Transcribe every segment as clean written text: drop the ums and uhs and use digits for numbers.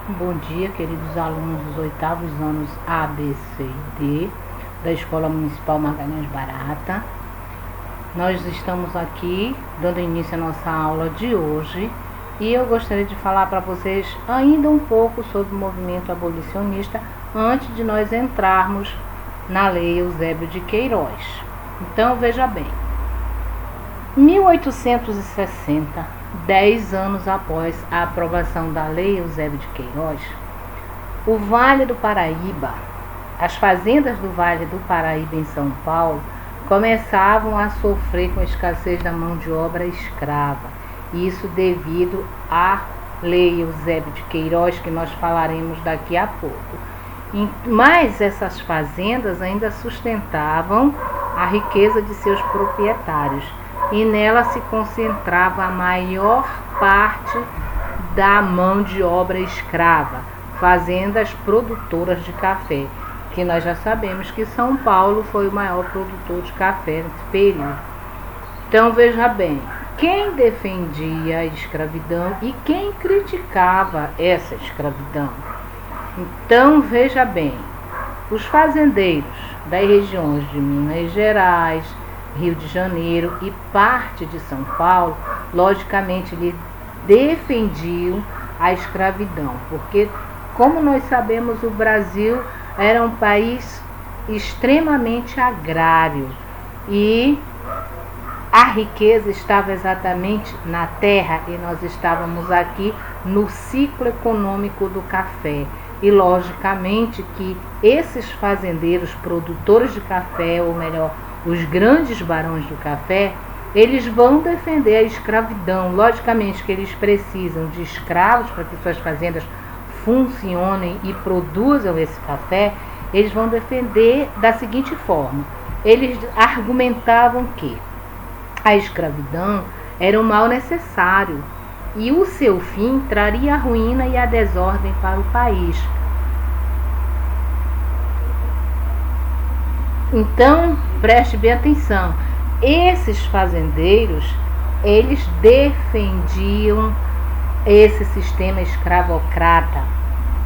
Bom dia, queridos alunos dos oitavos anos A, B, C e D da Escola Municipal Magalhães Barata. Nós estamos aqui dando início à nossa aula de hoje e eu gostaria de falar para vocês ainda um pouco sobre o movimento abolicionista antes de nós entrarmos na Lei Eusébio de Queiroz. Então, veja bem, 1860, 10 anos após a aprovação da Lei Eusébio de Queiroz, o Vale do Paraíba, as fazendas do Vale do Paraíba em São Paulo, começavam a sofrer com a escassez da mão de obra escrava. Isso devido à Lei Eusébio de Queiroz, que nós falaremos daqui a pouco. Mas essas fazendas ainda sustentavam a riqueza de seus proprietários, e nela se concentrava a maior parte da mão de obra escrava, fazendas produtoras de café, que nós já sabemos que São Paulo foi o maior produtor de café nesse período. Então veja bem, quem defendia a escravidão e quem criticava essa escravidão. Então veja bem, os fazendeiros das regiões de Minas Gerais, Rio de Janeiro e parte de São Paulo, logicamente, lhe defendiam a escravidão, porque, como nós sabemos, o Brasil era um país extremamente agrário e a riqueza estava exatamente na terra e nós estávamos aqui no ciclo econômico do café. E, logicamente, que esses fazendeiros produtores de café, ou melhor, os grandes barões do café, eles vão defender a escravidão. Logicamente que eles precisam de escravos para que suas fazendas funcionem e produzam esse café. Eles vão defender da seguinte forma: eles argumentavam que a escravidão era um mal necessário e o seu fim traria a ruína e a desordem para o país. Então, preste bem atenção, esses fazendeiros, eles defendiam esse sistema escravocrata.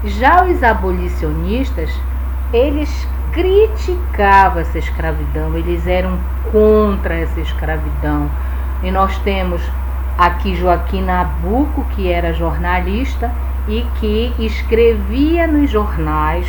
Já os abolicionistas, eles criticavam essa escravidão, eles eram contra essa escravidão. E nós temos aqui Joaquim Nabuco, que era jornalista e que escrevia nos jornais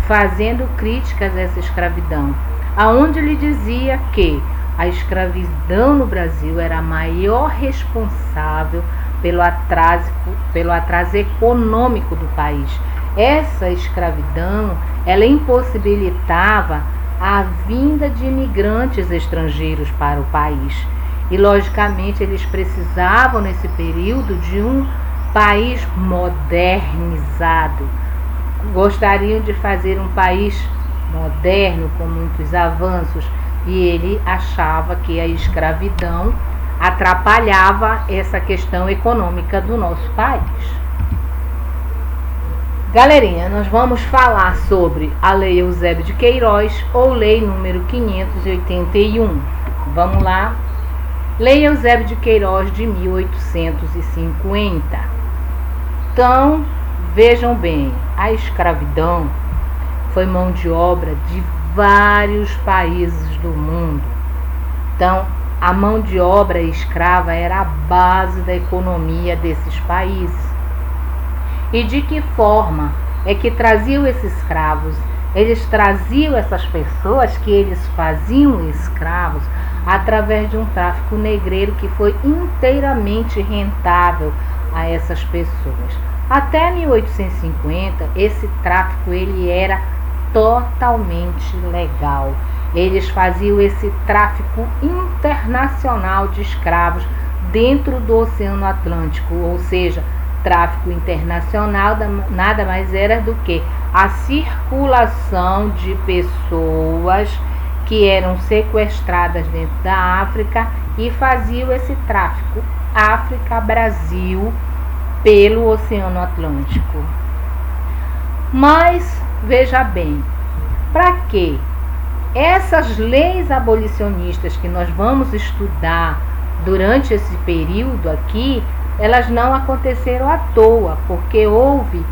fazendo críticas a essa escravidão, aonde ele dizia que a escravidão no Brasil era a maior responsável pelo atraso econômico do país. Essa escravidão, ela impossibilitava a vinda de imigrantes estrangeiros para o país. E, logicamente, eles precisavam, nesse período, de um país modernizado. Gostariam de fazer um país moderno, com muitos avanços, e ele achava que a escravidão atrapalhava essa questão econômica do nosso país. Galerinha, nós vamos falar sobre a Lei Eusébio de Queiroz, ou Lei número 581. Vamos lá. Lei Eusébio de Queiroz de 1850. Então, vejam bem, a escravidão foi mão de obra de vários países do mundo. Então, a mão de obra escrava era a base da economia desses países. E de que forma é que traziam esses escravos? Eles traziam essas pessoas que eles faziam escravos através de um tráfico negreiro que foi inteiramente rentável a essas pessoas. Até 1850, esse tráfico ele era totalmente legal. Eles faziam esse tráfico internacional de escravos dentro do Oceano Atlântico, ou seja, tráfico internacional nada mais era do que a circulação de pessoas que eram sequestradas dentro da África e faziam esse tráfico África-Brasil pelo Oceano Atlântico. Mas, veja bem, para que essas leis abolicionistas que nós vamos estudar durante esse período aqui, elas não aconteceram à toa, porque houve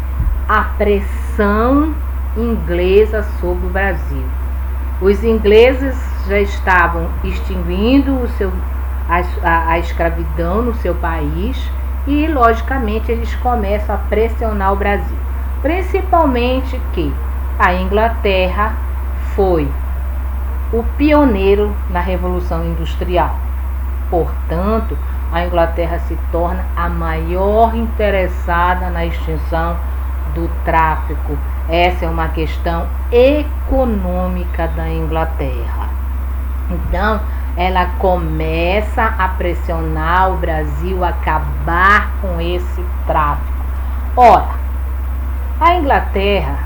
a pressão inglesa sobre o Brasil. Os ingleses já estavam extinguindo a escravidão no seu país e, logicamente, eles começam a pressionar o Brasil. Principalmente que a Inglaterra foi o pioneiro na Revolução Industrial. Portanto, a Inglaterra se torna a maior interessada na extinção do tráfico. Essa é uma questão econômica da Inglaterra. Então, ela começa a pressionar o Brasil a acabar com esse tráfico. Ora, a Inglaterra,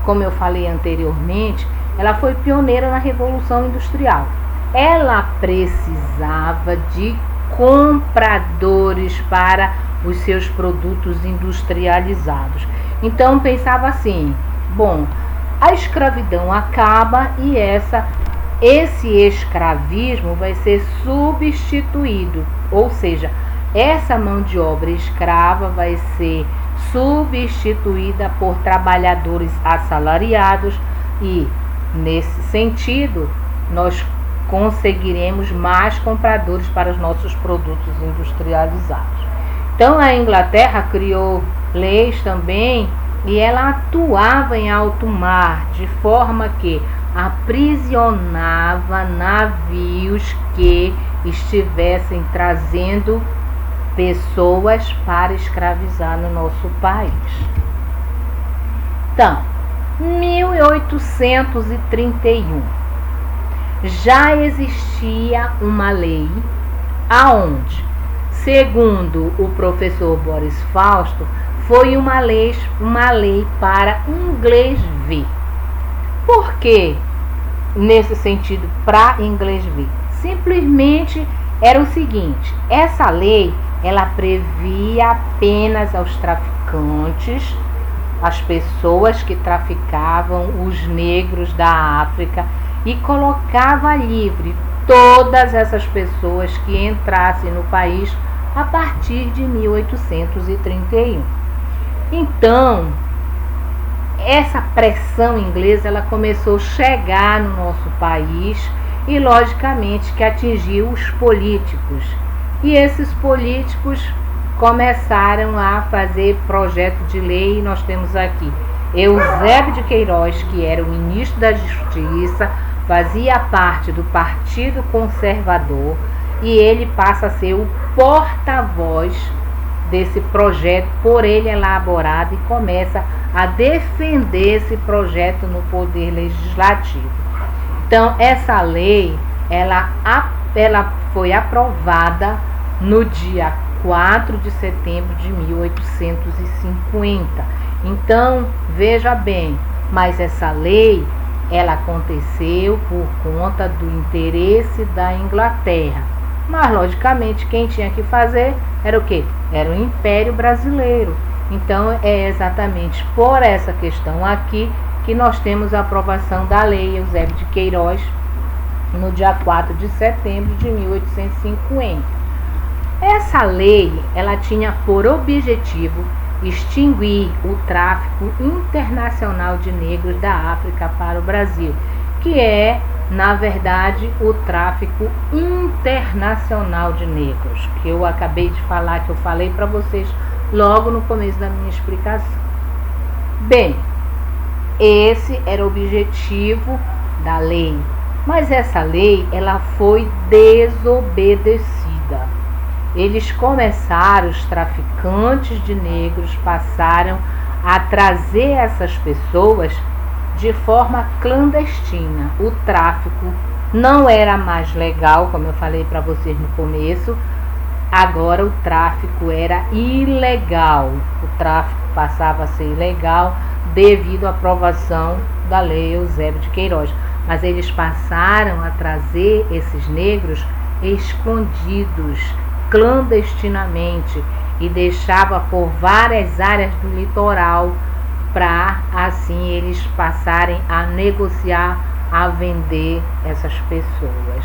como eu falei anteriormente, ela foi pioneira na Revolução Industrial. Ela precisava de compradores para os seus produtos industrializados. Então pensava assim: bom, a escravidão acaba e esse escravismo vai ser substituído, ou seja, essa mão de obra escrava vai ser substituída por trabalhadores assalariados e, nesse sentido, nós conseguiremos mais compradores para os nossos produtos industrializados. Então a Inglaterra criou leis também e ela atuava em alto mar, de forma que aprisionava navios que estivessem trazendo pessoas para escravizar no nosso país. Então, 1831, já existia uma lei aonde, segundo o professor Boris Fausto, foi uma lei para inglês ver. Por que nesse sentido para inglês ver? Simplesmente era o seguinte: essa lei ela previa apenas aos traficantes, as pessoas que traficavam os negros da África, e colocava livre todas essas pessoas que entrassem no país a partir de 1831. Então, essa pressão inglesa ela começou a chegar no nosso país e, logicamente, que atingiu os políticos. E esses políticos começaram a fazer projeto de lei. Nós temos aqui Eusébio de Queiroz, que era o ministro da Justiça, fazia parte do Partido Conservador, e ele passa a ser o porta-voz desse projeto por ele elaborado e começa a defender esse projeto no Poder Legislativo. Então, essa lei ela foi aprovada no dia 4 de setembro de 1850. Então, veja bem, mas essa lei ela aconteceu por conta do interesse da Inglaterra. Mas, logicamente, quem tinha que fazer era o quê? Era o Império Brasileiro. Então, é exatamente por essa questão aqui que nós temos a aprovação da Lei Eusébio de Queiroz no dia 4 de setembro de 1850. Essa lei, ela tinha por objetivo extinguir o tráfico internacional de negros da África para o Brasil, que é, na verdade, o tráfico internacional de negros, que eu acabei de falar, que eu falei para vocês logo no começo da minha explicação. Bem, esse era o objetivo da lei, mas essa lei ela foi desobedecida. Eles começaram, os traficantes de negros passaram a trazer essas pessoas de forma clandestina. O tráfico não era mais legal, como eu falei para vocês no começo. Agora o tráfico era ilegal. O tráfico passava a ser ilegal devido à aprovação da Lei Eusébio de Queiroz. Mas eles passaram a trazer esses negros escondidos, clandestinamente, e deixava por várias áreas do litoral para assim eles passarem a negociar, a vender essas pessoas.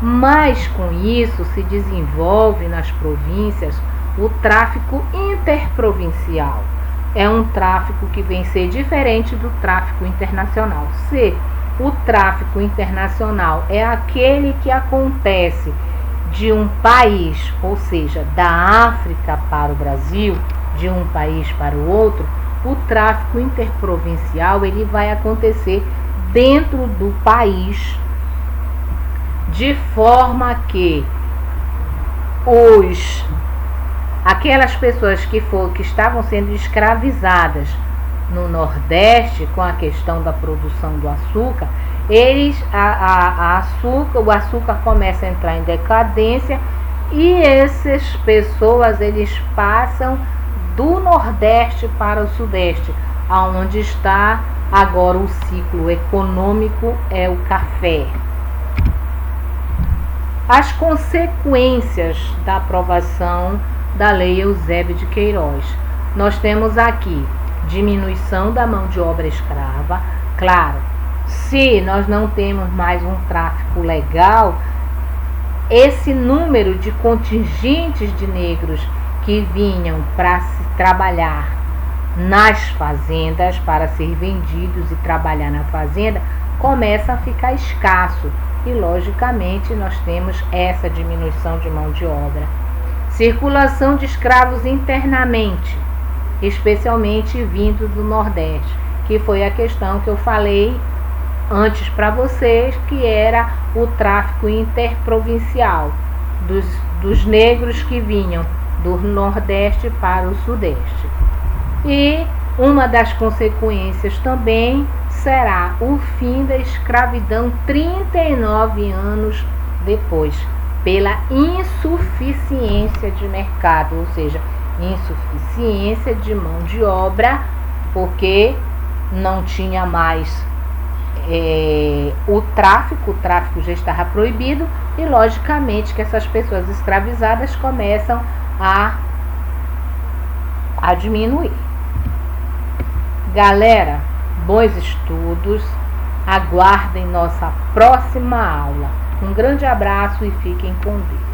Mas com isso se desenvolve nas províncias o tráfico interprovincial. é um tráfico que vem ser diferente do tráfico internacional. Se o tráfico internacional é aquele que acontece de um país, ou seja, da África para o Brasil, de um país para o outro, o tráfico interprovincial ele vai acontecer dentro do país, de forma que aquelas pessoas que estavam sendo escravizadas no Nordeste com a questão da produção do açúcar, o açúcar começa a entrar em decadência e essas pessoas eles passam do Nordeste para o Sudeste, aonde está agora o ciclo econômico é o café. As consequências da aprovação da Lei Eusébio de Queiroz. Nós temos aqui diminuição da mão de obra escrava. Claro, se nós não temos mais um tráfico legal, esse número de contingentes de negros que vinham para se trabalhar nas fazendas, para ser vendidos e trabalhar na fazenda, começa a ficar escasso. E, logicamente, nós temos essa diminuição de mão de obra. Circulação de escravos internamente, especialmente vindo do Nordeste, que foi a questão que eu falei antes para vocês, que era o tráfico interprovincial dos negros que vinham do Nordeste para o Sudeste. E uma das consequências também será o fim da escravidão 39 anos depois, pela insuficiência de mercado, ou seja, insuficiência de mão de obra, porque não tinha mais o tráfico já estava proibido e logicamente que essas pessoas escravizadas começam a diminuir. Galera, bons estudos, aguardem nossa próxima aula. Um grande abraço e fiquem com Deus.